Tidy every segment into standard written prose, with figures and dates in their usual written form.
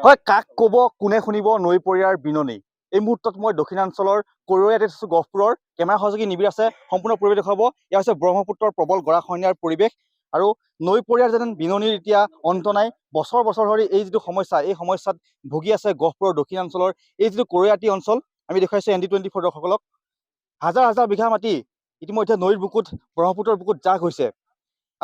হয়, কাক ক'ব কোনে শুনিব নৈ পৰিয়াৰ বিননি। এই মুহূৰ্তত মই দক্ষিণাঞ্চলৰ কৈৰৈয়াতে আছো গহপুৰৰ। কেমেৰা সহযোগী নিবিৰ আছে, সম্পূৰ্ণ পৰিৱেশ দেখুৱাব। এয়া হৈছে ব্ৰহ্মপুত্ৰৰ প্ৰবল গৰাখহনীয়াৰ পৰিৱেশ আৰু নৈ পৰিয়াৰ যেন বিননিৰ এতিয়া অন্ত নাই। বছৰ বছৰ ধৰি এই যিটো সমস্যা, এই সমস্যাত ভুগি আছে গহপুৰৰ দক্ষিণাঞ্চলৰ এই যিটো কৈৰৈয়াতি অঞ্চল। আমি দেখুৱাইছো ND24 দৰ্শকসকলক। হাজাৰ হাজাৰ বিঘা মাটি ইতিমধ্যে নৈৰ বুকুত, ব্ৰহ্মপুত্ৰৰ বুকুত জাহ হৈছে।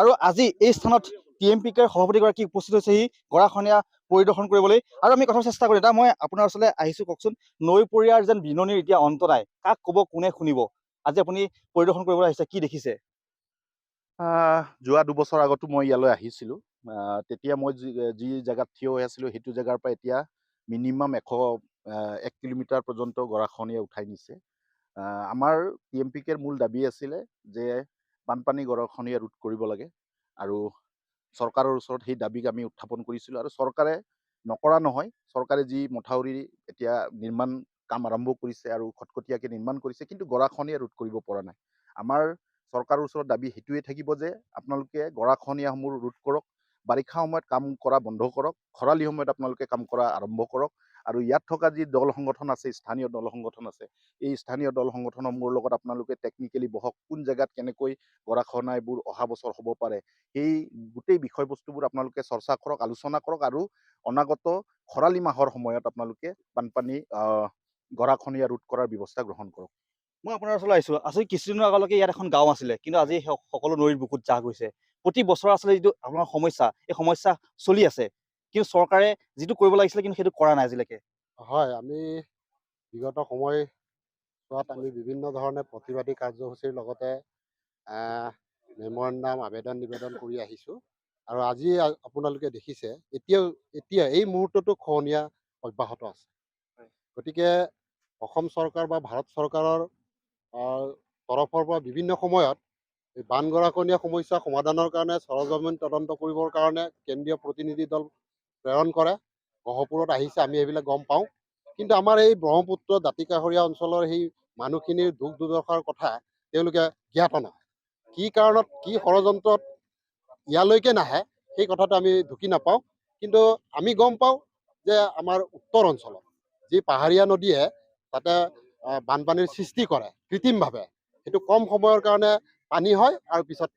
আৰু আজি এই স্থানত TMPKৰ সভাপতিগৰাকী উপস্থিত হৈছেহি গৰাখহনীয়া পৰিদৰ্শন কৰিবলৈ। আৰু আমি কথা চেষ্টা কৰিম। মই আপোনাৰ ওচৰলৈ আহিছোঁ, কওকচোন, নৈ পৰিয়াৰ যেন বিননিৰ এতিয়া অন্ত নাই, কাক ক'ব কোনে শুনিব? আজি আপুনি পৰিদৰ্শন কৰিবলৈ আহিছে, কি দেখিছে? যোৱা 2 বছৰ আগতো মই ইয়ালৈ আহিছিলোঁ। তেতিয়া মই যি জেগাত থিয় হৈ আছিলোঁ সেইটো জেগাৰ পৰা এতিয়া মিনিমাম 1 কিলোমিটাৰ পৰ্যন্ত গৰাখহনীয়ে উঠাই নিছে। আমাৰ TMPKৰ মূল দাবী আছিলে যে বানপানী গৰাখহনীয়া ৰোধ কৰিব লাগে আৰু চৰকাৰৰ ওচৰত সেই দাবীক আমি উত্থাপন কৰিছিলোঁ। আৰু চৰকাৰে নকৰা নহয়, চৰকাৰে যি মথাউৰি এতিয়া নিৰ্মাণ কাম আৰম্ভ কৰিছে আৰু খটখটীয়াকৈ নিৰ্মাণ কৰিছে, কিন্তু গৰাখহনীয়া ৰোধ কৰিব পৰা নাই। আমাৰ চৰকাৰৰ ওচৰত দাবী সেইটোৱে থাকিব যে আপোনালোকে গৰাখহনীয়াসমূহ ৰোধ কৰক, বাৰিষা সময়ত কাম কৰা বন্ধ কৰক, খৰালি সময়ত আপোনালোকে কাম কৰা আৰম্ভ কৰক। আৰু ইয়াত থকা যি দল সংগঠন আছে, স্থানীয় দল সংগঠন আছে, এই স্থানীয় দল সংগঠনসমূহৰ লগত আপোনালোকে টেকনিকেলি বহক, কোন জেগাত কেনেকৈ গৰাখহনীয়াবোৰ অহা বছৰ হ'ব পাৰে, সেই গোটেই বিষয়বস্তুবোৰ আপোনালোকে চৰ্চা কৰক, আলোচনা কৰক আৰু অনাগত খৰালি মাহৰ সময়ত আপোনালোকে বানপানী গৰাখহনীয়া ৰোধ কৰাৰ ব্যৱস্থা গ্ৰহণ কৰক। মই আপোনাৰ ওচৰলৈ আহিছোঁ। আজি কিছুদিনৰ আগলৈকে ইয়াত এখন গাঁও আছিলে, কিন্তু আজি সকলো নৈৰ বুকুত জাহ গৈছে। প্ৰতি বছৰ আচলতে যিটো আপোনাৰ সমস্যা, এই সমস্যা চলি আছে, কিন্তু চৰকাৰে যিটো কৰিব লাগিছিলে কিন্তু সেইটো কৰা নাই আজিলৈকে। হয়, আমি বিগত সময়ছোৱাত আমি বিভিন্ন ধৰণে প্ৰতিবাদী কাৰ্যসূচীৰ লগতে মেমৰেণ্ডাম আবেদন নিবেদন কৰি আহিছোঁ। আৰু আজি আপোনালোকে দেখিছে এতিয়া এই মুহূৰ্ততো খহনীয়া অব্যাহত আছে। গতিকে অসম চৰকাৰ বা ভাৰত চৰকাৰৰ তৰফৰ পৰা বিভিন্ন সময়ত এই বান গৰাখহনীয়া সমস্যা সমাধানৰ কাৰণে সৰজমিন তদন্ত কৰিবৰ কাৰণে কেন্দ্ৰীয় প্ৰতিনিধি দল প্ৰেৰণ কৰে। গহপুৰত আহিছে, আমি এইবিলাক গম পাওঁ। কিন্তু আমাৰ এই ব্ৰহ্মপুত্ৰ দাঁতিকাষৰীয়া অঞ্চলৰ সেই মানুহখিনিৰ দুখ দুৰ্দশাৰ কথা তেওঁলোকে জ্ঞাত নহয়। কি কাৰণত, কি ষড়যন্ত্ৰত ইয়ালৈকে নাহে সেই কথাটো আমি ঢুকি নাপাওঁ। কিন্তু আমি গম পাওঁ যে আমাৰ উত্তৰ অঞ্চলত যি পাহাৰীয়া নদীয়ে তাতে বানপানীৰ সৃষ্টি কৰে কৃত্ৰিমভাৱে, সেইটো কম সময়ৰ কাৰণে পানী হয় আৰু পিছত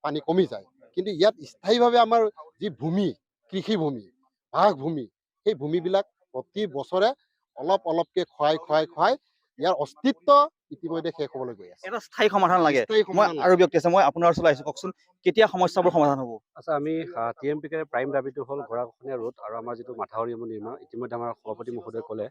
পানী কমি যায়। কিন্তু ইয়াত স্থায়ীভাৱে আমাৰ যি ভূমি, কৃষিভূমি, বাসভূমি, সেই ভূমিবিলাক প্ৰতি বছৰে অলপ অলপকৈ খুৱাই ইয়াৰ অস্তিত্ব ইতিমধ্যে শেষ হ'বলৈ গৈ আছে। এটা স্থায়ী সমাধান লাগে। মই আৰু ব্যক্তি আছে, মই আপোনাৰ ওচৰলৈ আহিছোঁ, কওকচোন, কেতিয়া সমস্যাবোৰ সমাধান হ'ব? আচ্ছা, আমি TMPKৰ প্ৰাইম দাবীটো হ'ল গৰাখহনীয়া ৰোধ আৰু আমাৰ যিটো মাথাউৰিসমূহ নিৰ্মাণ। ইতিমধ্যে আমাৰ সভাপতি মহোদয়ে ক'লে।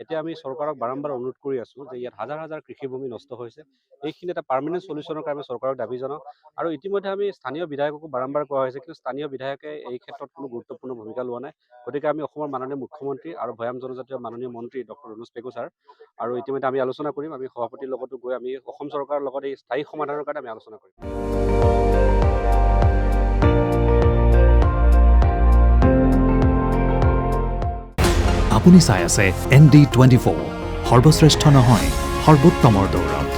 এতিয়া আমি চৰকাৰক বাৰম্বাৰ অনুৰোধ কৰি আছোঁ যে ইয়াত হাজাৰ হাজাৰ কৃষিভূমি নষ্ট হৈছে, এইখিনি এটা পাৰ্মানেণ্ট চলিউশ্যনৰ কাৰণে চৰকাৰক দাবী জনাওঁ। আৰু ইতিমধ্যে আমি স্থানীয় বিধায়ককো বাৰম্বাৰ কোৱা হৈছে, কিন্তু স্থানীয় বিধায়কে এই ক্ষেত্ৰত কোনো গুৰুত্বপূৰ্ণ ভূমিকা লোৱা নাই। গতিকে আমি অসমৰ মাননীয় মুখ্যমন্ত্ৰী আৰু ভৈয়াম জনজাতীয় মাননীয় মন্ত্ৰী ডক্টৰ 𝐒𝐇𝐀 ছাৰ আৰু ইতিমধ্যে আমি আলোচনা কৰিম। আমি সভাপতিৰ লগতো গৈ আমি অসম চৰকাৰৰ লগত এই স্থায়ী সমাধানৰ কাৰণে আমি আলোচনা কৰিম। আপুনি চাই আছে ND24, সৰ্বশ্ৰেষ্ঠ নহয়, সৰ্বোত্তমৰ দৌৰ।